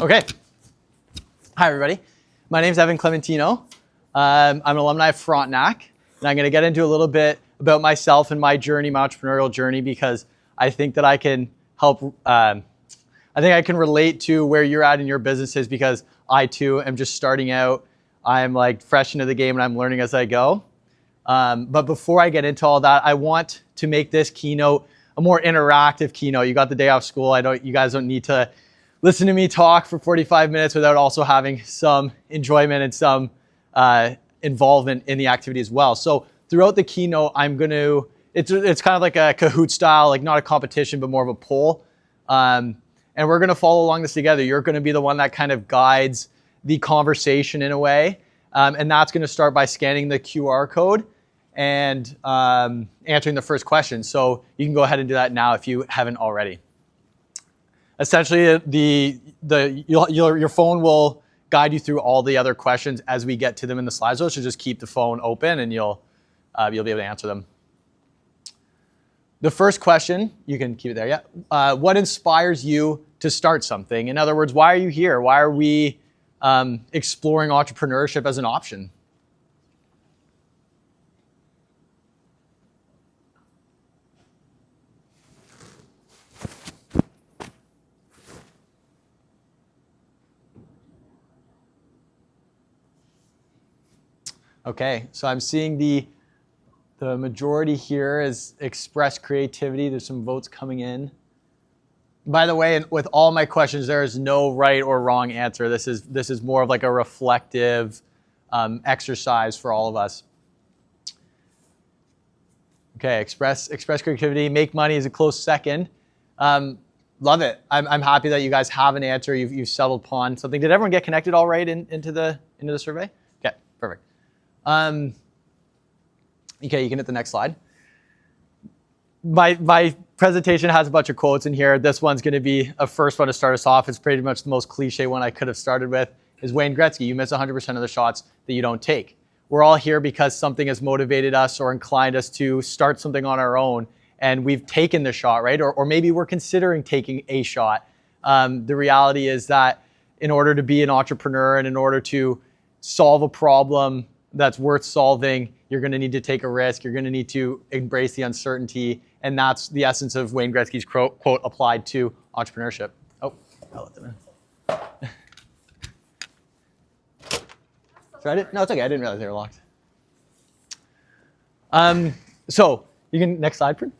Okay. Hi, everybody. My name is Evan Clementino. I'm an alumni of Frontenac, and I'm going to get into a little bit about myself and my journey, my entrepreneurial journey, because I think that I can help. I think I can relate to where you're at in your businesses, because I too am just starting out. I'm like fresh into the game, and I'm learning as I go. But before I get into all that, I want to make this keynote a more interactive keynote. You got the day off school. You guys don't need to listen to me talk for 45 minutes without also having some enjoyment and some involvement in the activity as well. So throughout the keynote, it's kind of like a Kahoot style, like not a competition, but more of a poll. And we're gonna follow along this together. You're gonna be the one that kind of guides the conversation in a way. And that's gonna start by scanning the QR code and answering the first question. So you can go ahead and do that now if you haven't already. Essentially, your phone will guide you through all the other questions as we get to them in the slides. So just keep the phone open, and you'll be able to answer them. The first question, you can keep it there. Yeah. What inspires you to start something? In other words, why are you here? Why are we exploring entrepreneurship as an option? Okay, so I'm seeing the majority here is express creativity. There's some votes coming in. By the way, with all my questions, there is no right or wrong answer. This is more of like a reflective exercise for all of us. Okay, express creativity. Make money is a close second. Love it. I'm happy that you guys have an answer. You've settled upon something. Did everyone get connected all right into the survey? Okay, perfect. Okay, you can hit the next slide. My presentation has a bunch of quotes in here. This one's going to be a first one to start us off. It's pretty much the most cliche one I could have started with. Is Wayne Gretzky. You miss 100% of the shots that you don't take. We're all here because something has motivated us or inclined us to start something on our own, and we've taken the shot, right? Or maybe we're considering taking a shot. The reality is that in order to be an entrepreneur and in order to solve a problem that's worth solving, you're going to need to take a risk. You're going to need to embrace the uncertainty. And that's the essence of Wayne Gretzky's quote applied to entrepreneurship. Oh, I'll let them in. No, it's okay. I didn't realize they were locked. So you can, next slide, please.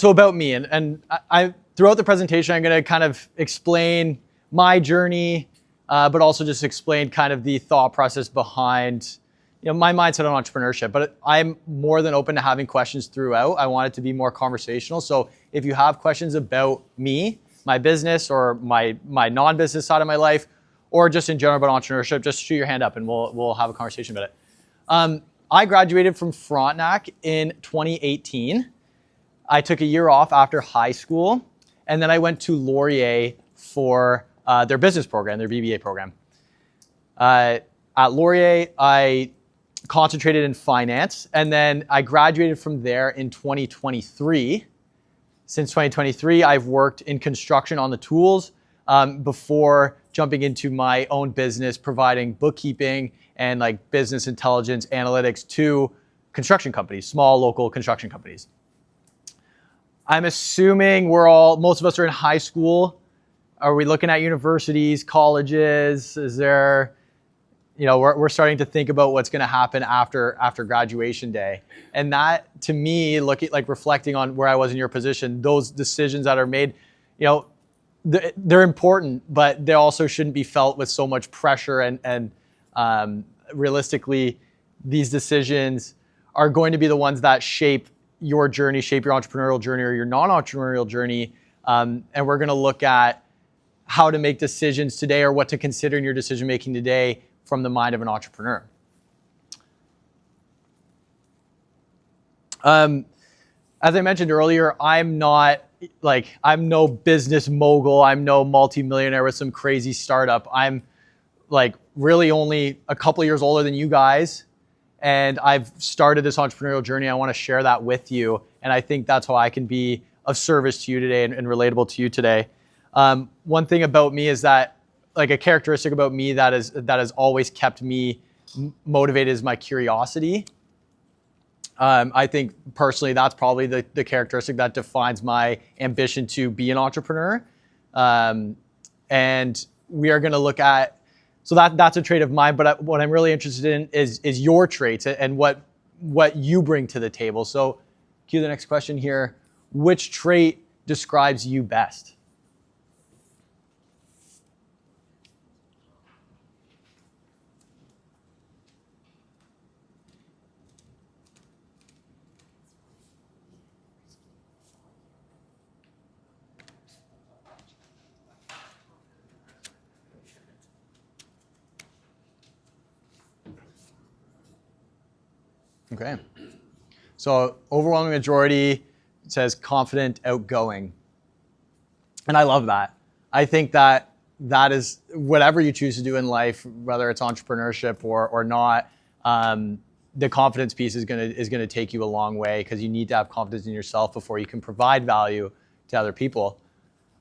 So about me, and I throughout the presentation, I'm going to kind of explain my journey, but also just explain kind of the thought process behind, my mindset on entrepreneurship. But I'm more than open to having questions throughout. I want it to be more conversational. So if you have questions about me, my business, or my non-business side of my life, or just in general about entrepreneurship, just shoot your hand up and we'll have a conversation about it. I graduated from Frontenac in 2018. I took a year off after high school, and then I went to Laurier for their business program, their BBA program. At Laurier, I concentrated in finance, and then I graduated from there in 2023. Since 2023, I've worked in construction on the tools before jumping into my own business, providing bookkeeping and like business intelligence analytics to construction companies, small local construction companies. I'm assuming most of us are in high school. Are we looking at universities, colleges? Is there, we're starting to think about what's going to happen after graduation day. And that, to me, reflecting on where I was in your position, those decisions that are made, they're important, but they also shouldn't be felt with so much pressure. And realistically, these decisions are going to be the ones that shape your journey, shape your entrepreneurial journey or your non-entrepreneurial journey. And we're going to look at how to make decisions today, or what to consider in your decision making today from the mind of an entrepreneur. As I mentioned earlier, I'm no business mogul. I'm no multimillionaire with some crazy startup. I'm really only a couple years older than you guys. And I've started this entrepreneurial journey. I want to share that with you And I think that's how I can be of service to you today and relatable to you today. One thing about me is that, like, a characteristic about me that has always kept me motivated is my curiosity. I think personally that's probably the characteristic that defines my ambition to be an entrepreneur. And we are going to look at, so that's a trait of mine, but what I'm really interested in is your traits and what you bring to the table. So cue the next question here. Which trait describes you best? Okay. So overwhelming majority says confident, outgoing. And I love that. I think that is whatever you choose to do in life, whether it's entrepreneurship or not, the confidence piece is gonna take you a long way, because you need to have confidence in yourself before you can provide value to other people.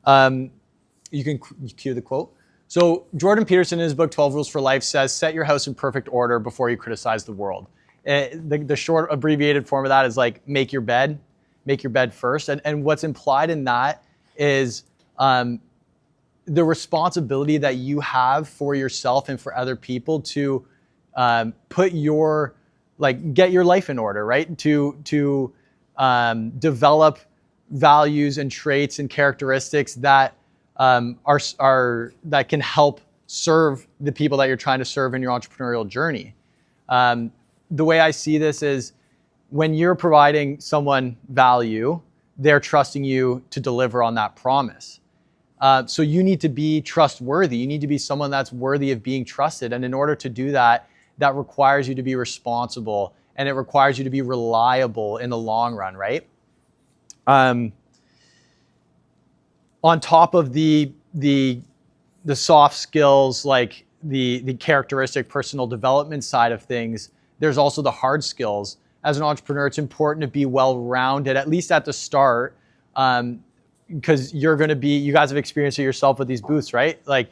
You can cue the quote. So Jordan Peterson in his book, 12 Rules for Life, says, set your house in perfect order before you criticize the world. The short abbreviated form of that is like, make your bed first. And what's implied in that is the responsibility that you have for yourself and for other people to get your life in order, right? To develop values and traits and characteristics that that can help serve the people that you're trying to serve in your entrepreneurial journey. The way I see this is, when you're providing someone value, they're trusting you to deliver on that promise. So you need to be trustworthy. You need to be someone that's worthy of being trusted. And in order to do that, that requires you to be responsible, and it requires you to be reliable in the long run, right? On top of the soft skills, like the characteristic personal development side of things, there's also the hard skills. As an entrepreneur, it's important to be well-rounded, at least at the start, because you guys have experienced it yourself with these booths, right? Like,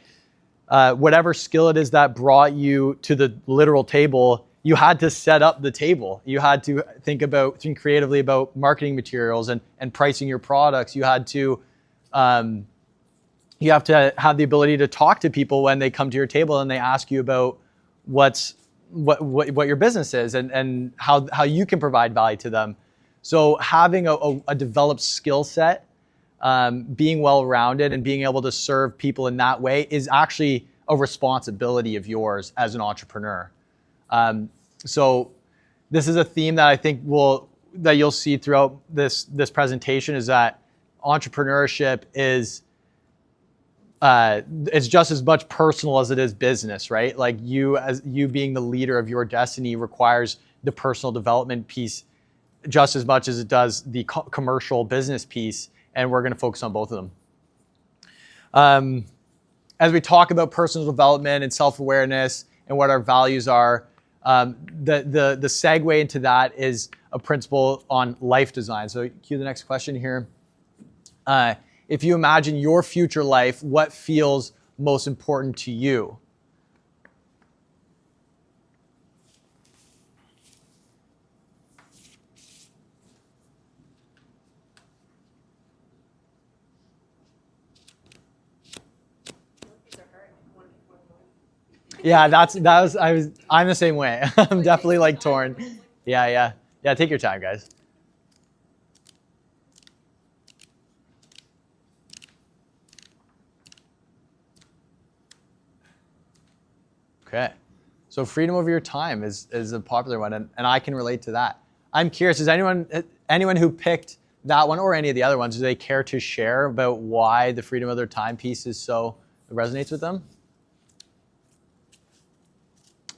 whatever skill it is that brought you to the literal table, you had to set up the table. You had to think creatively about marketing materials and pricing your products. You have to have the ability to talk to people when they come to your table and they ask you about what your business is and how you can provide value to them. So having a developed skill set, being well-rounded and being able to serve people in that way is actually a responsibility of yours as an entrepreneur. So this is a theme that I think that you'll see throughout this presentation, is that entrepreneurship is it's just as much personal as it is business, right? Like, you being the leader of your destiny requires the personal development piece just as much as it does the commercial business piece, and we're going to focus on both of them. As we talk about personal development and self-awareness and what our values are, the segue into that is a principle on life design. So cue the next question here. If you imagine your future life, what feels most important to you? Yeah, I'm the same way. I'm definitely like torn. Yeah. Take your time, guys. Okay, so freedom over your time is a popular one, and I can relate to that. I'm curious, is anyone who picked that one or any of the other ones, do they care to share about why the freedom of their time piece resonates with them?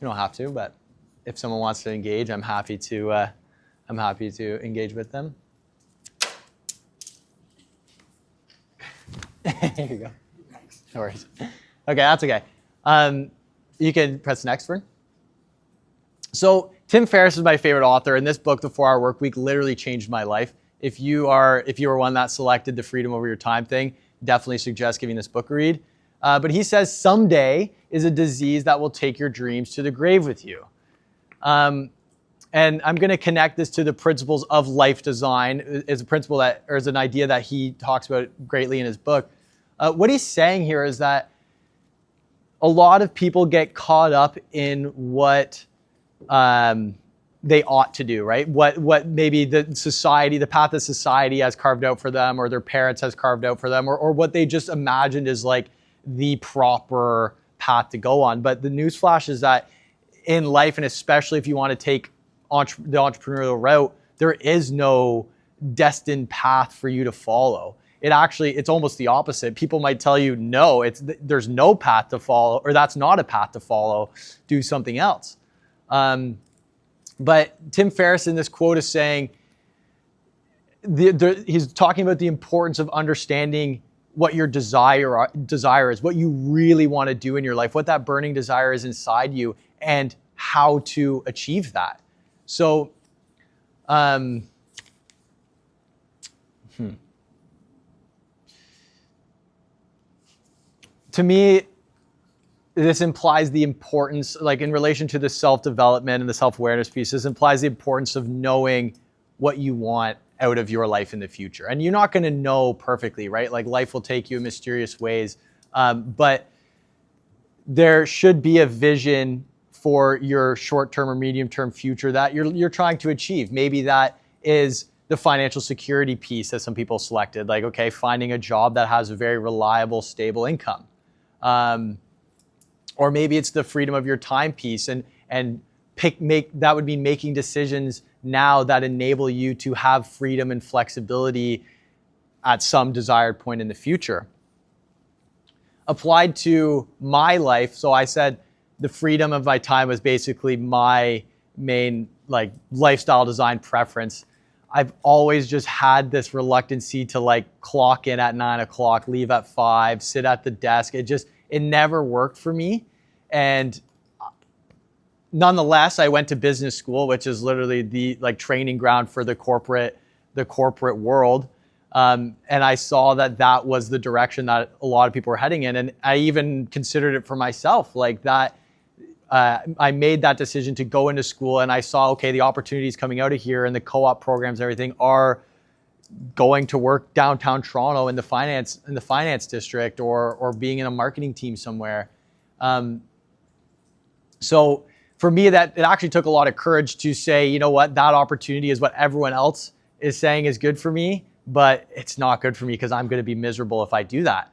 You don't have to, but if someone wants to engage, I'm happy to engage with them. Here you go. No worries. Okay, that's okay. You can press next, Vern. So Tim Ferriss is my favorite author, and this book, The 4-Hour Workweek, literally changed my life. if you are one that selected the freedom over your time thing, definitely suggest giving this book a read. But he says someday is a disease that will take your dreams to the grave with you. And I'm going to connect this to the principles of life design as a principle that, or as an idea that he talks about greatly in his book. What he's saying here is that a lot of people get caught up in what they ought to do, right? What maybe the path that society has carved out for them, or their parents has carved out for them, or what they just imagined is like the proper path to go on. But the newsflash is that in life, and especially if you want to take the entrepreneurial route, there is no destined path for you to follow. It's almost the opposite. People might tell you, no, there's no path to follow, or that's not a path to follow. Do something else. But Tim Ferriss in this quote is saying, he's talking about the importance of understanding what your desire is, what you really want to do in your life, what that burning desire is inside you, and how to achieve that. So, to me, this implies the importance, like in relation to the self-development and the self-awareness piece, this implies the importance of knowing what you want out of your life in the future. And you're not going to know perfectly, right? Like life will take you in mysterious ways, but there should be a vision for your short-term or medium-term future that you're trying to achieve. Maybe that is the financial security piece that some people selected, like, okay, finding a job that has a very reliable, stable income. Or maybe it's the freedom of your time piece, and that would be making decisions now that enable you to have freedom and flexibility at some desired point in the future. Applied to my life, so I said the freedom of my time was basically my main like lifestyle design preference. I've always just had this reluctancy to like clock in at 9 o'clock, leave at 5, sit at the desk. It never worked for me. And nonetheless, I went to business school, which is literally the like training ground for the corporate world. And I saw that was the direction that a lot of people were heading in. And I even considered it for myself, like that. I made that decision to go into school, and I saw, okay, the opportunities coming out of here and the co-op programs and everything are going to work downtown Toronto in the finance district, or being in a marketing team somewhere. So for me, that it actually took a lot of courage to say, you know what, that opportunity is what everyone else is saying is good for me, but it's not good for me because I'm going to be miserable if I do that.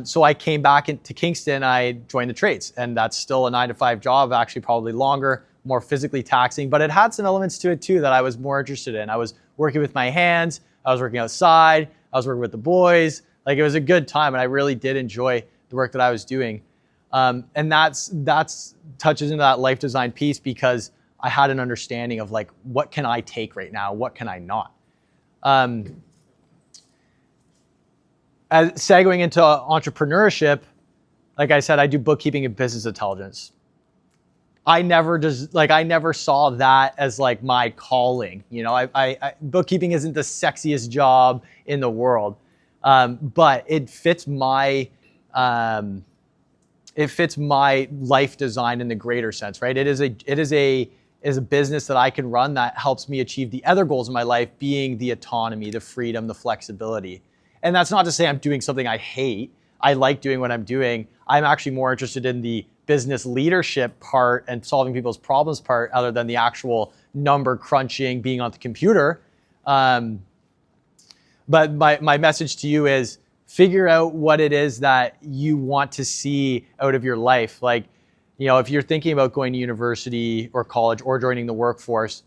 So I came back into Kingston, I joined the trades, and that's still a 9-to-5 job, actually probably longer, more physically taxing, but it had some elements to it too that I was more interested in. I was working with my hands, I was working outside, I was working with the boys. Like, it was a good time, and I really did enjoy the work that I was doing. And that's touches into that life design piece, because I had an understanding of like, what can I take right now? What can I not? As segueing into entrepreneurship, like I said, I do bookkeeping and business intelligence. I never saw that as like my calling. You know, bookkeeping isn't the sexiest job in the world, but it fits my life design in the greater sense, right? It is a business that I can run that helps me achieve the other goals in my life, being the autonomy, the freedom, the flexibility. And that's not to say I'm doing something I hate. I like doing what I'm doing. I'm actually more interested in the business leadership part and solving people's problems part, other than the actual number crunching, being on the computer. But my message to you is, figure out what it is that you want to see out of your life. Like, you know, if you're thinking about going to university or college or joining the workforce,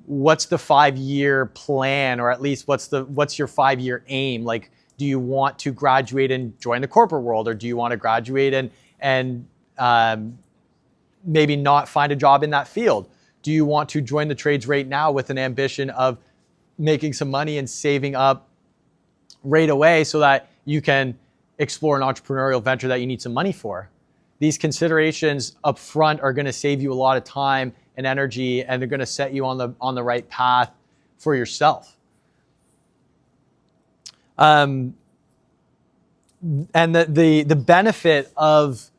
what's the 5-year plan, or at least what's your 5-year aim? Like, do you want to graduate and join the corporate world, or do you want to graduate and maybe not find a job in that field? Do you want to join the trades right now with an ambition of making some money and saving up right away so that you can explore an entrepreneurial venture that you need some money for? These considerations up front are going to save you a lot of time and energy, and they're going to set you on the right path for yourself. And the benefit of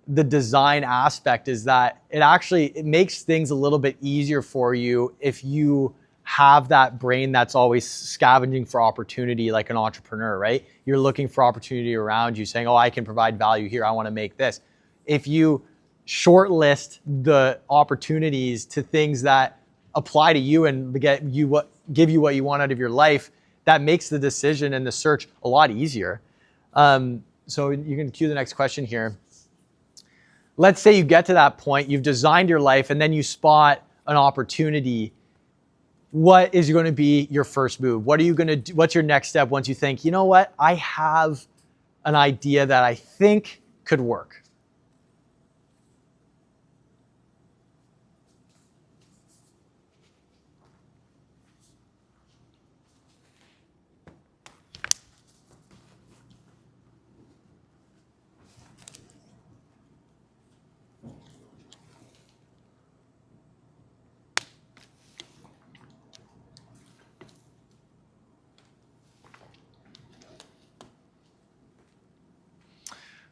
the design aspect is that it makes things a little bit easier for you if you have that brain that's always scavenging for opportunity, like an entrepreneur, right? You're looking for opportunity around you, saying, oh, I can provide value here, I want to make this. If you shortlist the opportunities to things that apply to you and give you what you want out of your life, that makes the decision and the search a lot easier. So you can cue the next question here. Let's say you get to that point, you've designed your life, and then you spot an opportunity. What is going to be your first move? What are you going to do? What's your next step once you think, you know what, I have an idea that I think could work?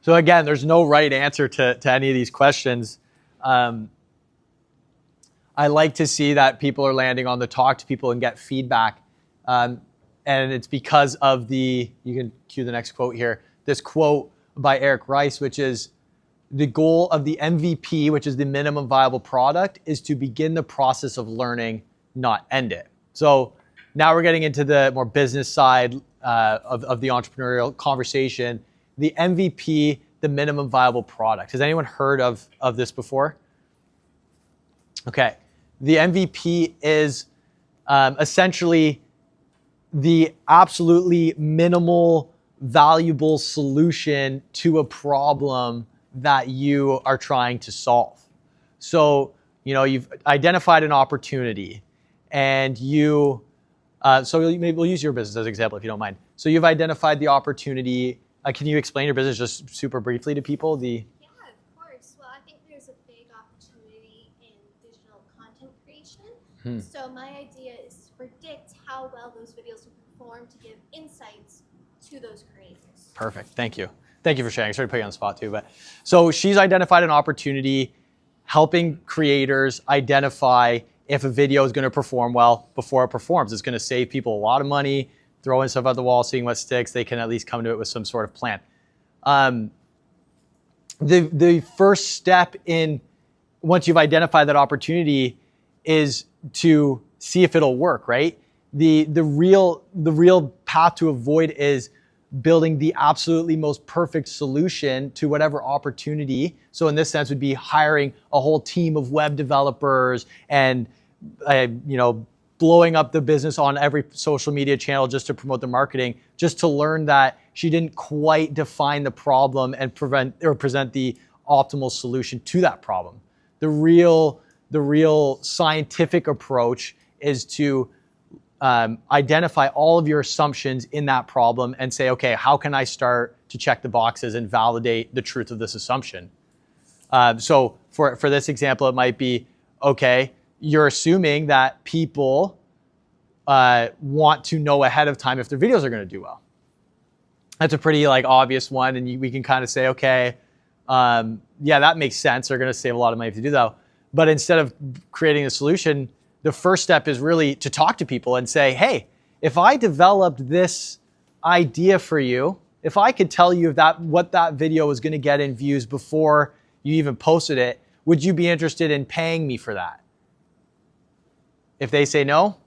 So again, there's no right answer to any of these questions. I like to see that people are landing on the talk to people and get feedback. And it's because of you can cue the next quote here, this quote by Eric Rice, which is, the goal of the MVP, which is the minimum viable product, is to begin the process of learning, not end it. So now we're getting into the more business side of the entrepreneurial conversation. The MVP, the minimum viable product. Has anyone heard of this before? Okay. The MVP is essentially the absolutely minimal valuable solution to a problem that you are trying to solve. So, you've identified an opportunity, and so maybe we'll use your business as an example if you don't mind. So you've identified the opportunity. Can you explain your business just super briefly to people? Yeah, of course. Well, I think there's a big opportunity in digital content creation. So my idea is to predict how well those videos will perform to give insights to those creators. Perfect. Thank you. Thank you for sharing. Sorry to put you on the spot too. But so she's identified an opportunity, helping creators identify if a video is going to perform well before it performs. It's going to save people a lot of money, throwing stuff at the wall, seeing what sticks. They can at least come to it with some sort of plan. The first step once you've identified that opportunity is to see if it'll work, right? The real path to avoid is building the absolutely most perfect solution to whatever opportunity. So in this sense would be hiring a whole team of web developers and blowing up the business on every social media channel just to promote the marketing, just to learn that she didn't quite define the problem and present the optimal solution to that problem. The real scientific approach is to identify all of your assumptions in that problem and say, okay, how can I start to check the boxes and validate the truth of this assumption? So for this example, it might be, okay, you're assuming that people want to know ahead of time if their videos are going to do well. That's a pretty obvious one, and we can kind of say, okay, yeah, that makes sense. They're going to save a lot of money if they do that. But instead of creating a solution, the first step is really to talk to people and say, hey, if I developed this idea for you, if I could tell you what that video was going to get in views before you even posted it, would you be interested in paying me for that? If they say no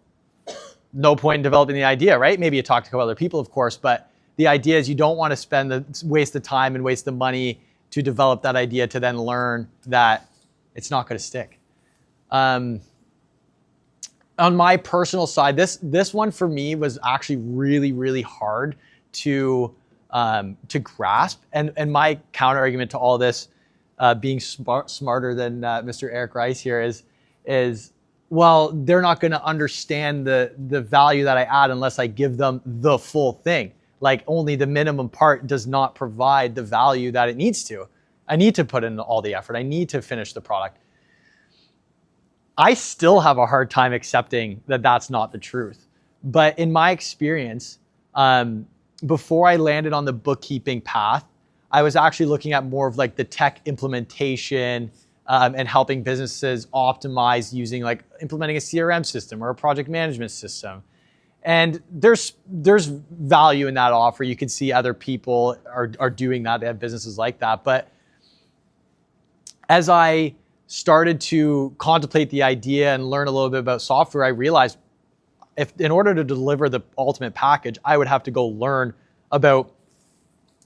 point in developing the idea, right? Maybe you talk to a couple other people, of course, but the idea is you don't want to waste the time and waste the money to develop that idea to then learn that it's not going to stick. On my personal side, this one for me was actually really, really hard to grasp. And my counter argument to all this, being smarter than Mr. Eric Rice here, is well, they're not going to understand the value that I add unless I give them the full thing. Like, only the minimum part does not provide the value that it needs to. I need to put in all the effort. I need to finish the product. I still have a hard time accepting that that's not the truth. But in my experience, before I landed on the bookkeeping path, I was actually looking at more of like the tech implementation and helping businesses optimize using like implementing a CRM system or a project management system. And there's value in that offer. You can see other people are doing that. They have businesses like that. But as I started to contemplate the idea and learn a little bit about software, I realized if in order to deliver the ultimate package, I would have to go learn about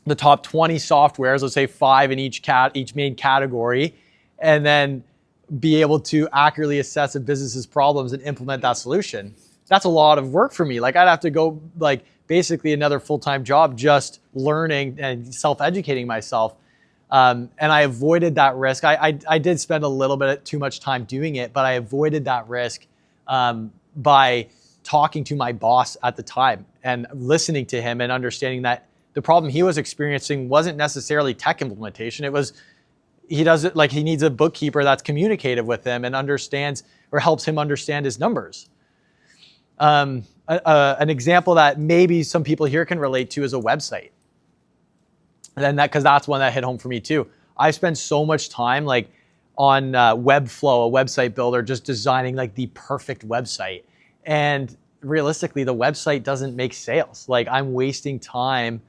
the top 20 softwares, let's say 5 in each main category, and then be able to accurately assess a business's problems and implement that solution. That's a lot of work for me. Like I'd have to go like basically another full-time job just learning and self-educating myself. And I avoided that risk. I did spend a little bit too much time doing it, but I avoided that risk by talking to my boss at the time and listening to him and understanding that the problem he was experiencing wasn't necessarily tech implementation. It was he needs a bookkeeper that's communicative with him and understands or helps him understand his numbers. An example that maybe some people here can relate to is a website. And because that's one that hit home for me too. I spent so much time like on Webflow, a website builder, just designing like the perfect website. And realistically, the website doesn't make sales. Like I'm wasting time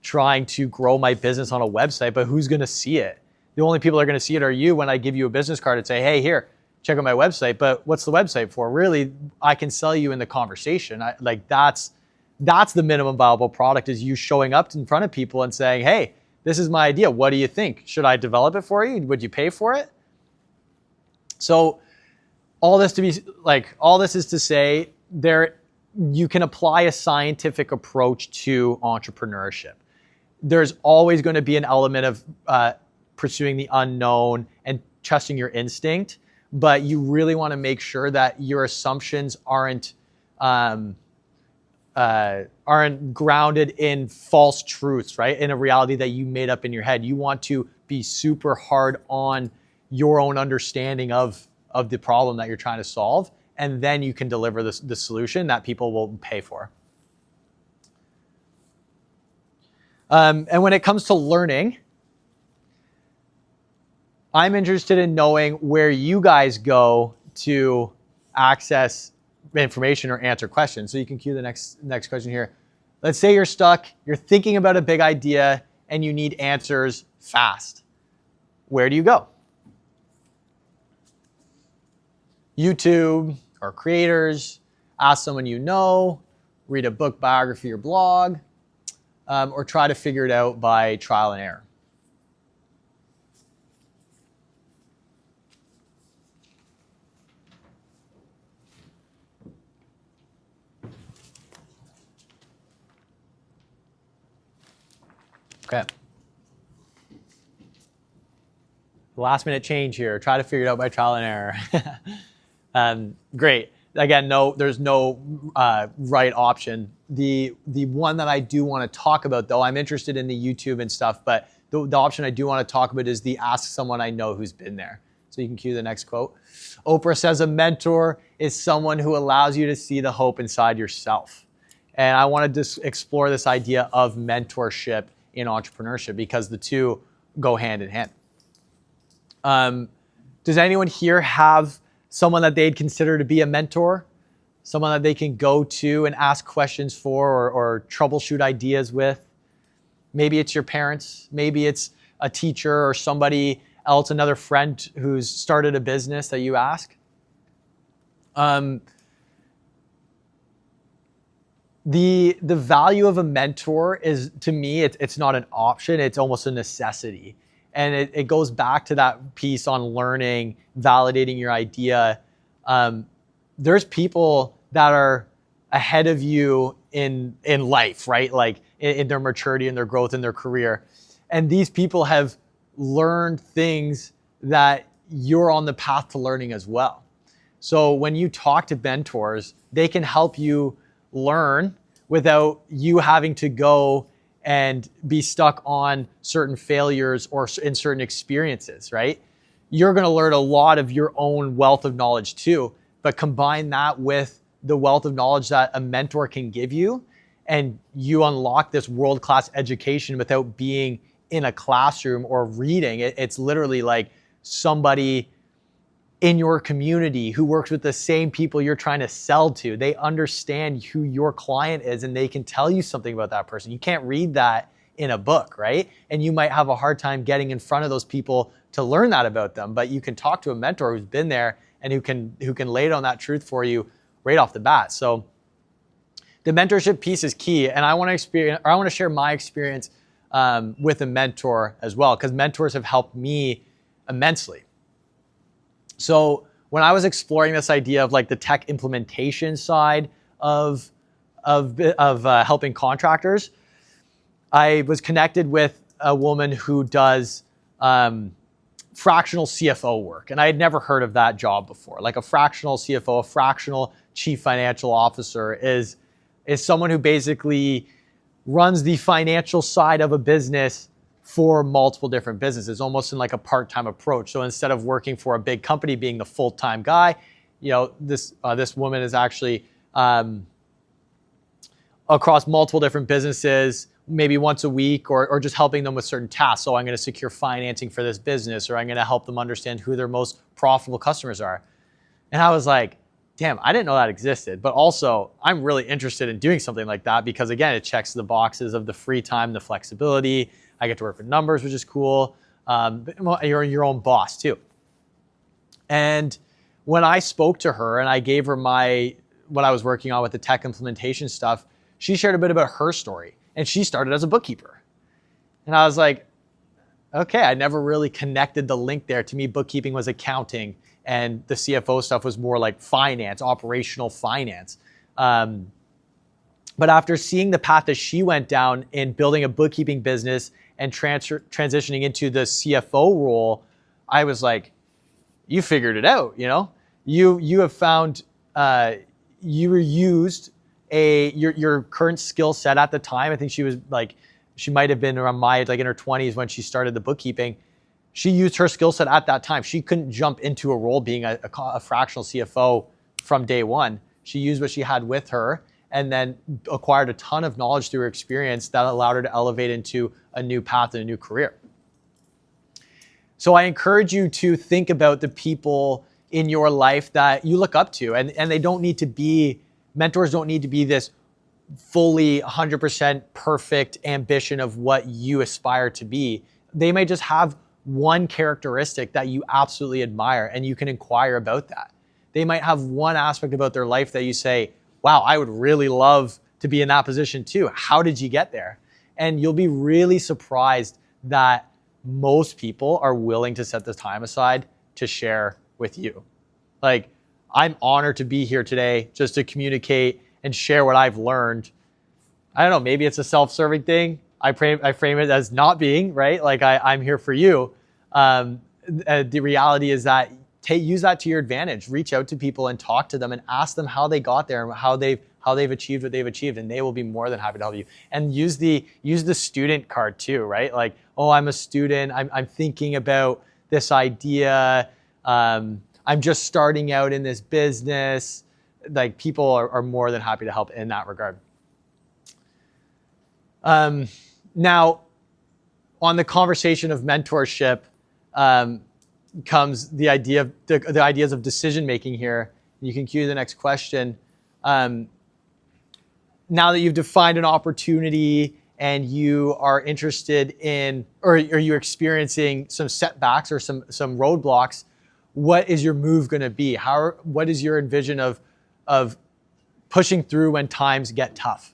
trying to grow my business on a website, but who's going to see it? The only people that are going to see it are you when I give you a business card and say, hey, here, check out my website. But what's the website for? Really, I can sell you in the conversation. That's the minimum viable product, is you showing up in front of people and saying, hey, this is my idea. What do you think? Should I develop it for you? Would you pay for it? So all this is to say you can apply a scientific approach to entrepreneurship. There's always going to be an element of pursuing the unknown and trusting your instinct, but you really want to make sure that your assumptions aren't grounded in false truths, right? In a reality that you made up in your head. You want to be super hard on your own understanding of the problem that you're trying to solve, and then you can deliver the solution that people will pay for. And when it comes to learning, I'm interested in knowing where you guys go to access information or answer questions. So you can cue the next question here. Let's say you're stuck, you're thinking about a big idea, and you need answers fast. Where do you go? YouTube or creators, ask someone you know, read a book, biography, or blog, or try to figure it out by trial and error. Okay. Last minute change here. Try to figure it out by trial and error. Great. Again, there's no right option. The one that I do want to talk about, though, I'm interested in the YouTube and stuff, but the option I do want to talk about is the ask someone I know who's been there. So you can cue the next quote. Oprah says a mentor is someone who allows you to see the hope inside yourself. And I want to just explore this idea of mentorship in entrepreneurship because the two go hand in hand. Does anyone here have someone that they'd consider to be a mentor? Someone that they can go to and ask questions for or troubleshoot ideas with? Maybe it's your parents. Maybe it's a teacher or somebody else, another friend who's started a business that you ask. The value of a mentor is, to me, it's not an option, it's almost a necessity. And it goes back to that piece on learning, validating your idea. There's people that are ahead of you in life, right? Like in their maturity and their growth in their career. And these people have learned things that you're on the path to learning as well. So when you talk to mentors, they can help you learn without you having to go and be stuck on certain failures or in certain experiences, right? You're going to learn a lot of your own wealth of knowledge too, but combine that with the wealth of knowledge that a mentor can give you, and you unlock this world-class education without being in a classroom or reading. It's literally like somebody in your community who works with the same people you're trying to sell to. They understand who your client is and they can tell you something about that person. You can't read that in a book, right? And you might have a hard time getting in front of those people to learn that about them, but you can talk to a mentor who's been there and who can lay down that truth for you right off the bat. So the mentorship piece is key, and I want to share my experience with a mentor as well, because mentors have helped me immensely. So when I was exploring this idea of like the tech implementation side of helping contractors, I was connected with a woman who does fractional CFO work, and I had never heard of that job before. Like a fractional CFO, a fractional chief financial officer is someone who basically runs the financial side of a business for multiple different businesses, almost in like a part-time approach. So instead of working for a big company, being the full-time guy, this woman is actually across multiple different businesses, maybe once a week, or just helping them with certain tasks. So I'm going to secure financing for this business, or I'm going to help them understand who their most profitable customers are. And I was like, damn, I didn't know that existed. But also, I'm really interested in doing something like that because, again, it checks the boxes of the free time, the flexibility. I get to work with numbers, which is cool. You're your own boss, too. And when I spoke to her and I gave her what I was working on with the tech implementation stuff, she shared a bit about her story. And she started as a bookkeeper. And I was like, okay, I never really connected the link there. To me, bookkeeping was accounting, and the CFO stuff was more like finance, operational finance. But after seeing the path that she went down in building a bookkeeping business and transitioning into the CFO role, I was like, you figured it out, You have found, you used your current skill set at the time. I think she might have been around my age, like in her 20s when she started the bookkeeping. She used her skill set at that time. She couldn't jump into a role being a fractional CFO from day one. She used what she had with her and then acquired a ton of knowledge through her experience that allowed her to elevate into a new path and a new career. So I encourage you to think about the people in your life that you look up to, and they don't need to be, mentors don't need to be this fully 100% perfect ambition of what you aspire to be. They may just have one characteristic that you absolutely admire, and you can inquire about that. They might have one aspect about their life that you say, wow, I would really love to be in that position too. How did you get there? And you'll be really surprised that most people are willing to set the time aside to share with you. Like, I'm honored to be here today just to communicate and share what I've learned. I don't know, maybe it's a self-serving thing. I frame it as not being, right? Like I'm here for you. The reality is that use that to your advantage. Reach out to people and talk to them and ask them how they got there and how they've achieved what they've achieved, and they will be more than happy to help you. And use the student card too, right? Like, oh, I'm a student. I'm thinking about this idea. I'm just starting out in this business. Like, people are more than happy to help in that regard. Now, on the conversation of mentorship comes the idea of the ideas of decision making here. You can cue the next question. Now that you've defined an opportunity and you are interested in, or are you experiencing some setbacks or some roadblocks, what is your move going to be? What is your envision of pushing through when times get tough?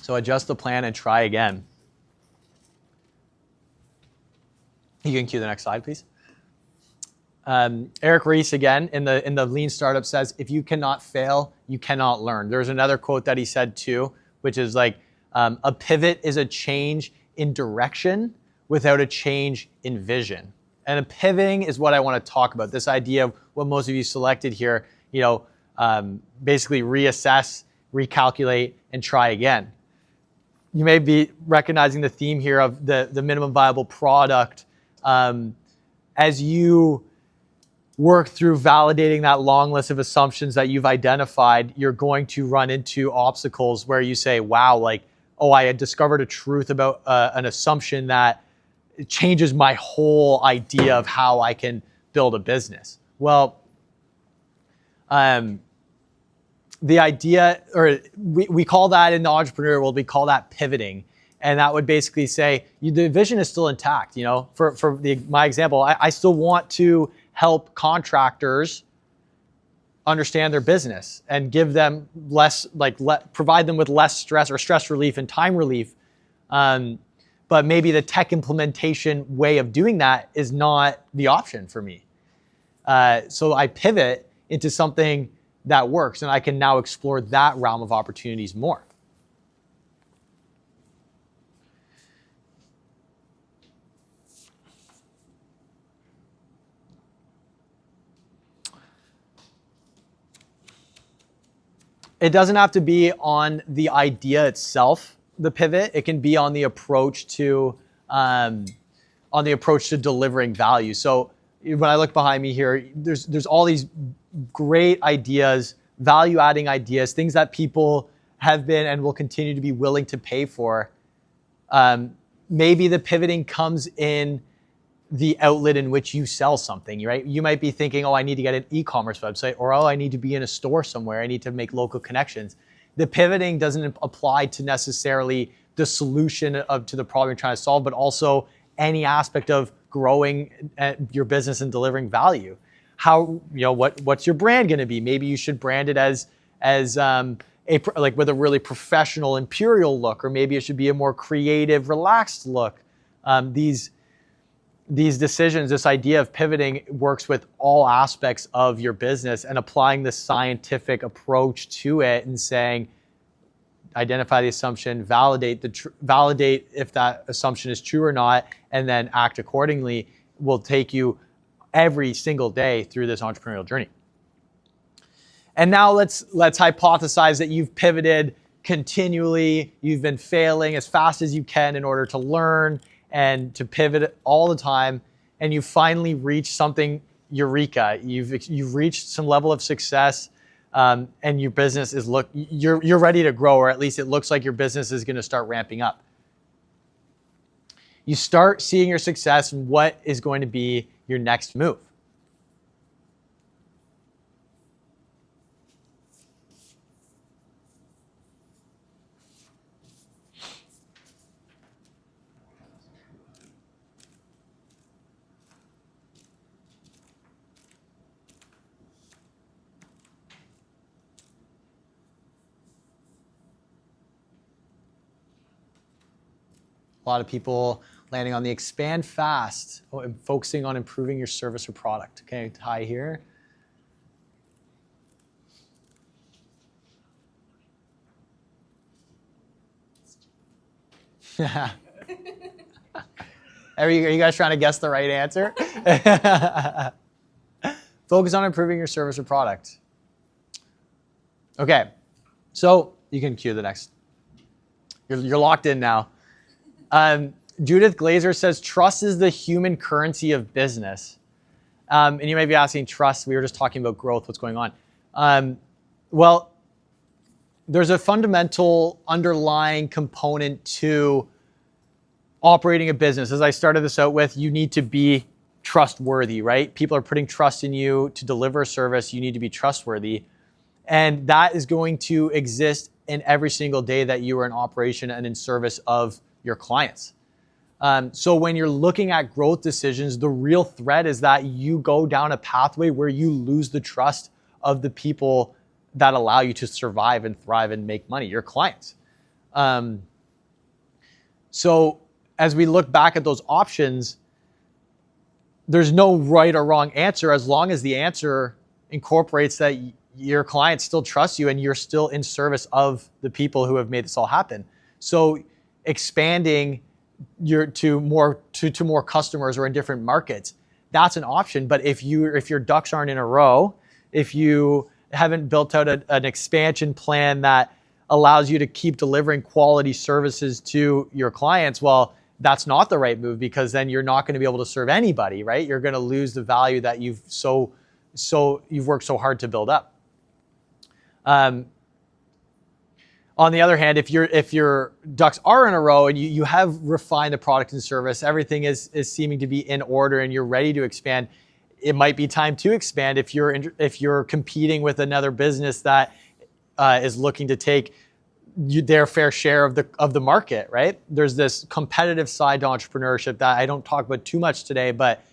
So adjust the plan and try again. You can cue the next slide, please. Eric Ries, again, in the Lean Startup says, if you cannot fail, you cannot learn. There's another quote that he said too, which is like, a pivot is a change in direction without a change in vision. And a pivoting is what I want to talk about. This idea of what most of you selected here, basically reassess, recalculate, and try again. you may be recognizing the theme here of the minimum viable product. As you work through validating that long list of assumptions that you've identified, you're going to run into obstacles where you say, wow, like, oh, I had discovered a truth about an assumption that changes my whole idea of how I can build a business. Well, the idea, or we call that in the entrepreneurial world, we call that pivoting. And that would basically say the vision is still intact. You know, for my example, I still want to help contractors understand their business and give them less, provide them with less stress or stress relief and time relief. But maybe the tech implementation way of doing that is not the option for me. So I pivot into something that works, and I can now explore that realm of opportunities more. It doesn't have to be on the idea itself, the pivot. It can be on the approach to delivering value. So when I look behind me here, there's all these great ideas, value-adding ideas, things that people have been and will continue to be willing to pay for. Maybe the pivoting comes in the outlet in which you sell something, right? You might be thinking, oh, I need to get an e-commerce website, or oh, I need to be in a store somewhere. I need to make local connections. The pivoting doesn't apply to necessarily the solution to the problem you're trying to solve, but also any aspect of growing your business and delivering value. How, what's your brand going to be? Maybe you should brand it as with a really professional imperial look, or maybe it should be a more creative, relaxed look. These decisions, this idea of pivoting works with all aspects of your business, and applying the scientific approach to it and saying, identify the assumption, validate if that assumption is true or not, and then act accordingly will take you every single day through this entrepreneurial journey. And now let's hypothesize that you've pivoted continually, you've been failing as fast as you can in order to learn and to pivot all the time, and you finally reached something eureka. You've reached some level of success, and your business is you're ready to grow, or at least it looks like your business is going to start ramping up. You start seeing your success and what is going to be your next move. A lot of people landing on the expand fast, and focusing on improving your service or product. Okay, tie here. Are you guys trying to guess the right answer? Focus on improving your service or product. Okay, so you can cue the next. You're locked in now. Judith Glazer says, trust is the human currency of business. And you may be asking, trust, we were just talking about growth, what's going on? Well, there's a fundamental underlying component to operating a business. As I started this out with, you need to be trustworthy, right? People are putting trust in you to deliver a service. You need to be trustworthy. And that is going to exist in every single day that you are in operation and in service of your clients. So when you're looking at growth decisions, the real threat is that you go down a pathway where you lose the trust of the people that allow you to survive and thrive and make money, your clients. So as we look back at those options, there's no right or wrong answer as long as the answer incorporates that your clients still trust you and you're still in service of the people who have made this all happen. So expanding to more customers or in different markets, that's an option. But if your ducks aren't in a row, if you haven't built out an expansion plan that allows you to keep delivering quality services to your clients, well, that's not the right move, because then you're not going to be able to serve anybody, right? You're going to lose the value that you've worked so hard to build up. On the other hand, if your ducks are in a row and you have refined the product and service, everything is seeming to be in order and you're ready to expand, it might be time to expand if you're competing with another business that is looking to take their fair share of the market, right? There's this competitive side to entrepreneurship that I don't talk about too much today, but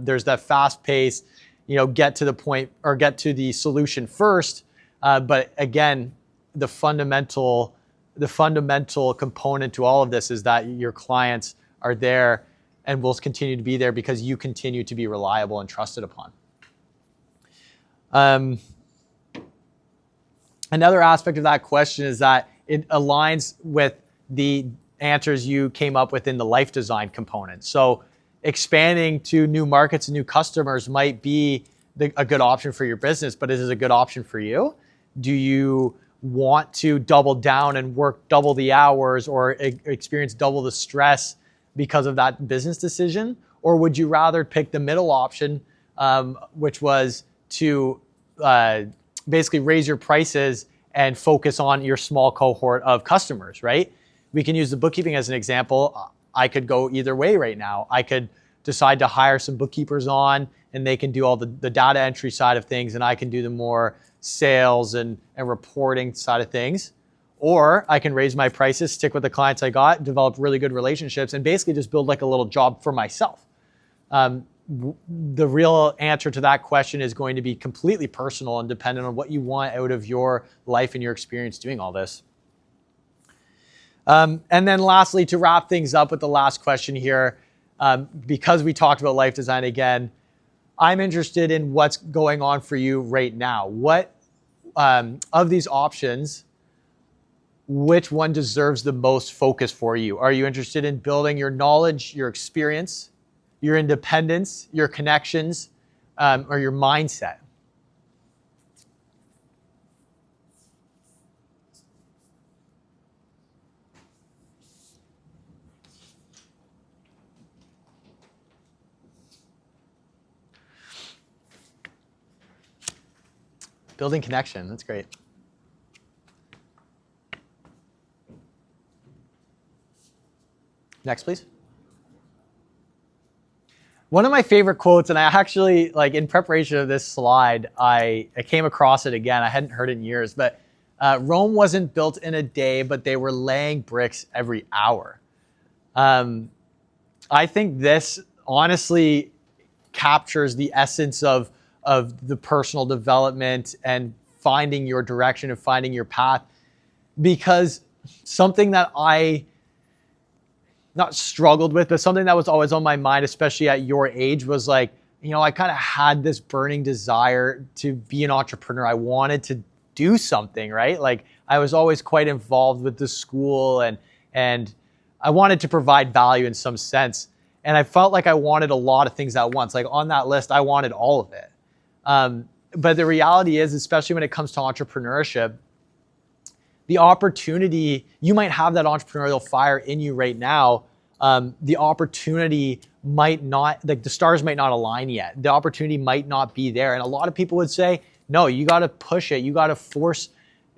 there's that fast pace, get to the point or get to the solution first. But again, the fundamental component to all of this is that your clients are there and will continue to be there because you continue to be reliable and trusted upon. Another aspect of that question is that it aligns with the answers you came up with in the life design component. So expanding to new markets and new customers might be a good option for your business, but is it a good option for you? Do you want to double down and work double the hours or experience double the stress because of that business decision? Or would you rather pick the middle option, which was to basically raise your prices and focus on your small cohort of customers, right? We can use the bookkeeping as an example. I could go either way right now. I could decide to hire some bookkeepers on and they can do all the data entry side of things and I can do the more sales and reporting side of things. Or I can raise my prices, stick with the clients I got, develop really good relationships, and basically just build like a little job for myself. The real answer to that question is going to be completely personal and dependent on what you want out of your life and your experience doing all this. And then lastly, to wrap things up with the last question here, because we talked about life design again, I'm interested in what's going on for you right now. What of these options, which one deserves the most focus for you? Are you interested in building your knowledge, your experience, your independence, your connections, or your mindset? Building connection, that's great. Next, please. One of my favorite quotes, and I actually, like in preparation of this slide, I came across it again. I hadn't heard it in years, but Rome wasn't built in a day, but they were laying bricks every hour. I think this honestly captures the essence of the personal development and finding your direction and finding your path, because something that I not struggled with, but something that was always on my mind, especially at your age, was like, I kind of had this burning desire to be an entrepreneur. I wanted to do something, right? Like I was always quite involved with the school and I wanted to provide value in some sense. And I felt like I wanted a lot of things at once. Like on that list, I wanted all of it. But the reality is, especially when it comes to entrepreneurship, the opportunity, you might have that entrepreneurial fire in you right now. The opportunity might not, like the stars might not align yet. The opportunity might not be there. And a lot of people would say, no, you got to push it. You got to force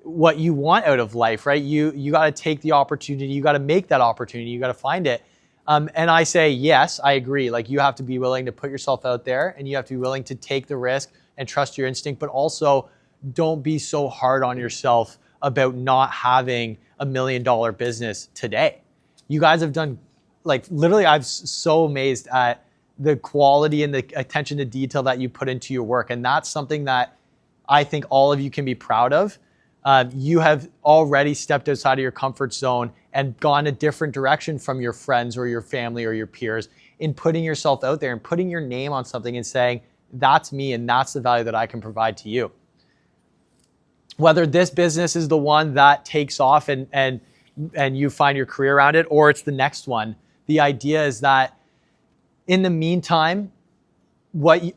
what you want out of life, right? You got to take the opportunity. You got to make that opportunity. You got to find it. And I say, yes, I agree. Like you have to be willing to put yourself out there and you have to be willing to take the risk and trust your instinct, but also don't be so hard on yourself about not having $1 million business today. You guys have done, like literally, I'm so amazed at the quality and the attention to detail that you put into your work. And that's something that I think all of you can be proud of. You have already stepped outside of your comfort zone and gone a different direction from your friends or your family or your peers in putting yourself out there and putting your name on something and saying, that's me and that's the value that I can provide to you. Whether this business is the one that takes off and you find your career around it, or it's the next one, the idea is that in the meantime,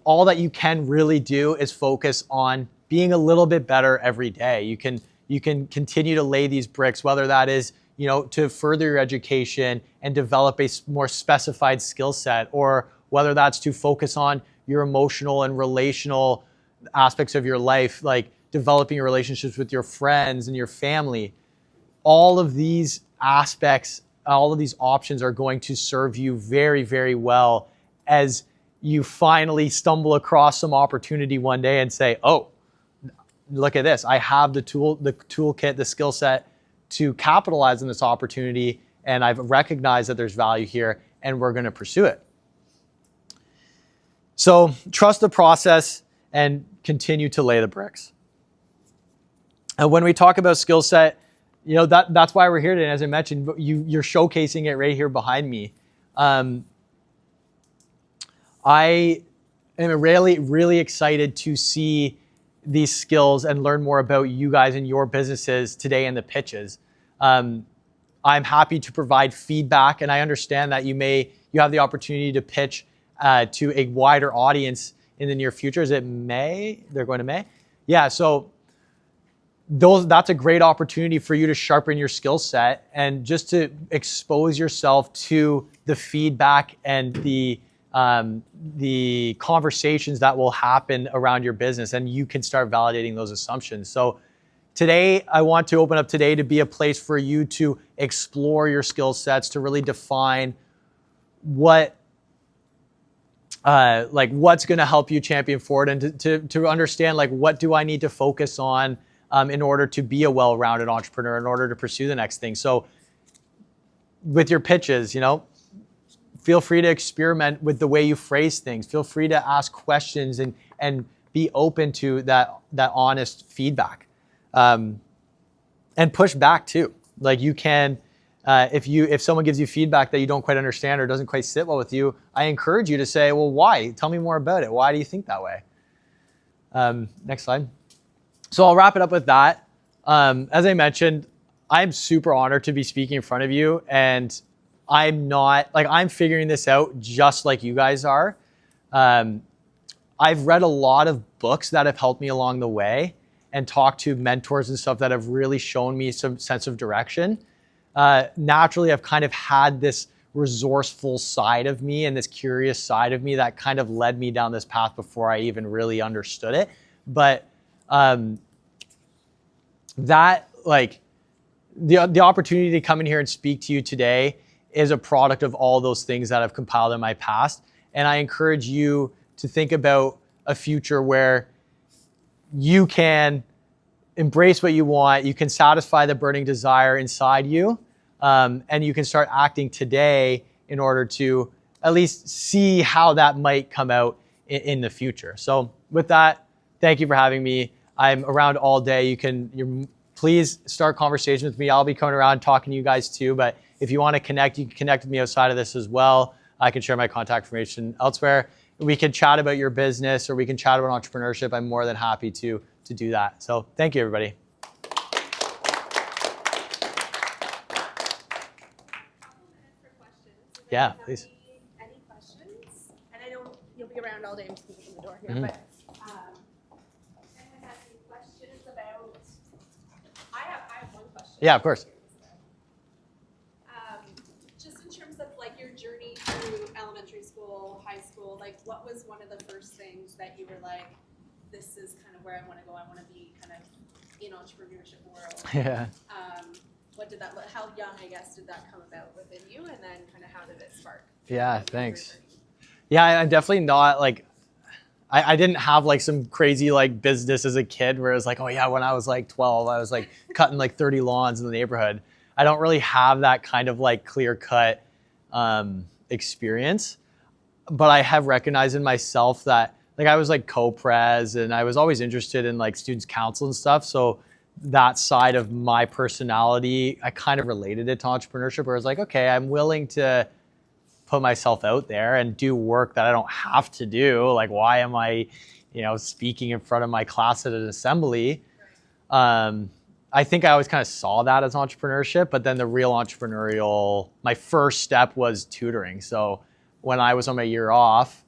all that you can really do is focus on being a little bit better every day. You can you can continue to lay these bricks, whether that is, to further your education and develop a more specified skill set, or whether that's to focus on your emotional and relational aspects of your life, like developing your relationships with your friends and your family. All of these aspects, all of these options are going to serve you very, very well as you finally stumble across some opportunity one day and say, oh, look at this. I have the toolkit, the skill set to capitalize on this opportunity, and I've recognized that there's value here, and we're going to pursue it. So trust the process and continue to lay the bricks. And when we talk about skill set, that's why we're here today. As I mentioned, you're showcasing it right here behind me. I am really, really excited to see these skills and learn more about you guys and your businesses today in the pitches. I'm happy to provide feedback, and I understand that you have the opportunity to pitch to a wider audience in the near future. Is it May? They're going to May? Yeah, so that's a great opportunity for you to sharpen your skill set and just to expose yourself to the feedback and the conversations that will happen around your business, and you can start validating those assumptions. So today, I want to open up today to be a place for you to explore your skill sets, to really define what's going to help you champion forward, and to understand, what do I need to focus on in order to be a well-rounded entrepreneur, in order to pursue the next thing. So with your pitches, feel free to experiment with the way you phrase things. Feel free to ask questions and be open to that honest feedback. And push back too. Like you can, if someone gives you feedback that you don't quite understand or doesn't quite sit well with you, I encourage you to say, well, why? Tell me more about it. Why do you think that way? Next slide. So I'll wrap it up with that. As I mentioned, I'm super honored to be speaking in front of you, and I'm figuring this out just like you guys are. I've read a lot of books that have helped me along the way, and talked to mentors and stuff that have really shown me some sense of direction. Naturally, I've kind of had this resourceful side of me and this curious side of me that kind of led me down this path before I even really understood it. But the opportunity to come in here and speak to you today is a product of all those things that I've compiled in my past. And I encourage you to think about a future where you can embrace what you want, you can satisfy the burning desire inside you, and you can start acting today in order to at least see how that might come out in the future. So with that, thank you for having me. I'm around all day. Please start conversations with me. I'll be coming around talking to you guys too, but if you want to connect, you can connect with me outside of this as well. I can share my contact information elsewhere. We can chat about your business, or we can chat about entrepreneurship. I'm more than happy to do that. So thank you, everybody. Yeah, please. Any questions? And I know you'll be around all day. I'm just going to open the door here, but anyone has any questions about? I have one question. Yeah, of course. Just in terms of your journey through elementary school, high school, what was one of the first things that you were like, this is kind of where I want to go. I want to be kind of in entrepreneurship world. Yeah. What did that? How young, I guess, did that come about within you, and then kind of how did it spark? Yeah, thanks. Yeah, I'm definitely not I didn't have some crazy business as a kid where it was oh yeah, when I was 12, I was cutting 30 lawns in the neighborhood. I don't really have that kind of clear cut experience, but I have recognized in myself that I was co-pres, and I was always interested in students council and stuff. So that side of my personality, I kind of related it to entrepreneurship, where I was okay, I'm willing to put myself out there and do work that I don't have to do. Why am I, speaking in front of my class at an assembly? I think I always kind of saw that as entrepreneurship, but then the real entrepreneurial, my first step was tutoring. So when I was on my year off,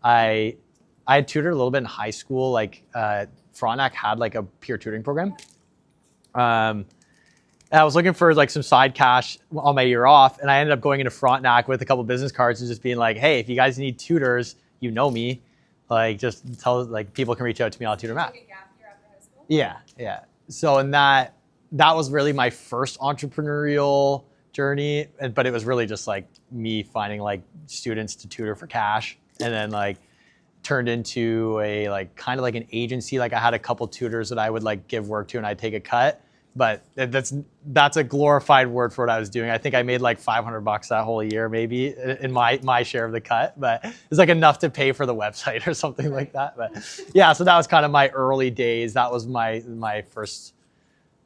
I had tutored a little bit in high school. Frontenac had a peer tutoring program. And I was looking for like some side cash on my year off, and I ended up going into Frontenac with a couple business cards and just being like, hey, if you guys need tutors, you know me, like just tell, like people can reach out to me, I'll tutor math. Took a gap year after high school? Yeah. So and that was really my first entrepreneurial journey, but it was really just like me finding like students to tutor for cash, and then like turned into a like kind of like an agency. Like I had a couple tutors that I would like give work to and I'd take a cut, but that's a glorified word for what I was doing. I think I made like $500 that whole year, maybe in my share of the cut, but it's like enough to pay for the website or something like that. But yeah, so that was kind of my early days. That was my first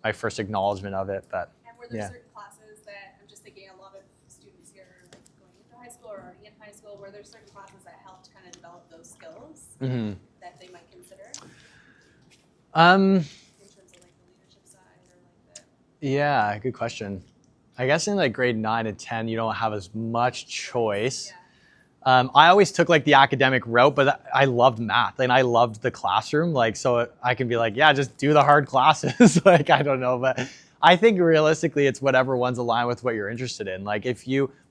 acknowledgement of it. But And were there yeah. certain classes that, I'm just thinking a lot of students here are like going into high school or already in high school, were there certain classes that helped kind of develop those skills that they might consider in terms of like the leadership side or like the... Yeah, good question. I guess in like grade 9 and 10, you don't have as much choice. Yeah. I always took like the academic route, but I loved math and I loved the classroom. Like, so I can be like, yeah, just do the hard classes. Like, I don't know, but I think realistically, it's whatever one's aligned with what you're interested in. Like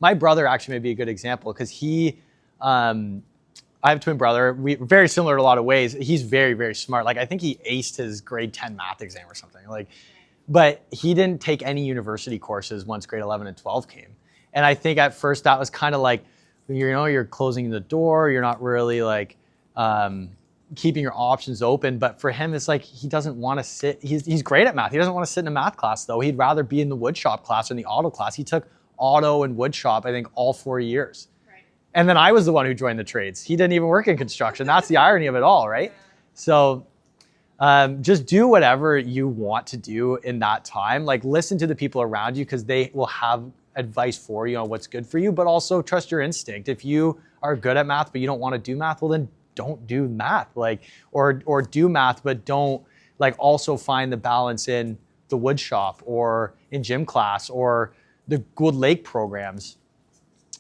my brother actually may be a good example because I have a twin brother. We're very similar in a lot of ways. He's very, very smart. Like I think he aced his grade 10 math exam or something. Like, but he didn't take any university courses once grade 11 and 12 came. And I think at first that was kind of like, you're closing the door. You're not really like keeping your options open. But for him, it's like he doesn't want to sit. He's great at math. He doesn't want to sit in a math class though. He'd rather be in the woodshop class or in the auto class. He took auto and woodshop, I think, all 4 years. And then I was the one who joined the trades. He didn't even work in construction. That's the irony of it all, right? Yeah. So just do whatever you want to do in that time. Like listen to the people around you because they will have advice for you on what's good for you, but also trust your instinct. If you are good at math, but you don't want to do math, well then don't do math. Like, or do math, but don't like also find the balance in the wood shop or in gym class or the Gould Lake programs.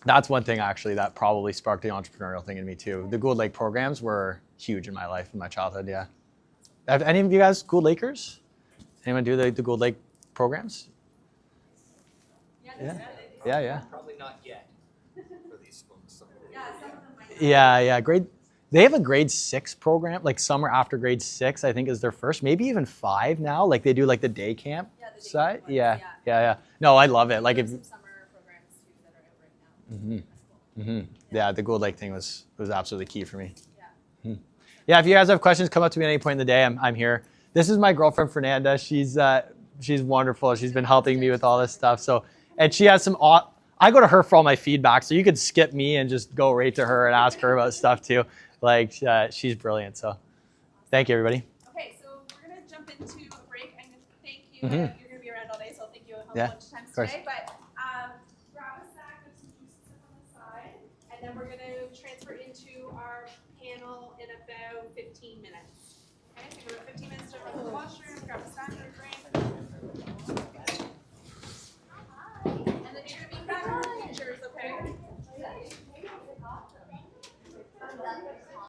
That's one thing actually that probably sparked the entrepreneurial thing in me too. The Gould Lake programs were huge in my life, in my childhood, yeah. Have any of you guys Gould Lakers? Anyone do the Gould Lake programs? Yeah. Probably not yet for these ones. Yeah, some of them might not. Yeah. They have a grade 6 program, like summer after grade 6, I think is their first, maybe even 5 now. Like they do like the day camp Yeah, the day side. camp ones, Yeah. No, I love it. Like There's if some summer programs too that are out right now. That's cool. yeah, the Gould Lake thing was absolutely key for me. Yeah. Yeah, if you guys have questions, come up to me at any point in the day. I'm here. This is my girlfriend Fernanda. She's wonderful. She's been helping me with all this stuff. So, and she has I go to her for all my feedback. So you could skip me and just go right to her and ask her about stuff too. Like she's brilliant. So, thank you everybody. Okay, so we're gonna jump into a break. I'm gonna thank you. Mhm. You're gonna be around all day, so I'll thank you a Yeah, bunch of times of course. today. But grab a stack of some juices up on the side, and then we're gonna transfer into our panel in about 15 minutes. Okay, so we're 15 minutes to run to the washroom, grab a snack or a drink.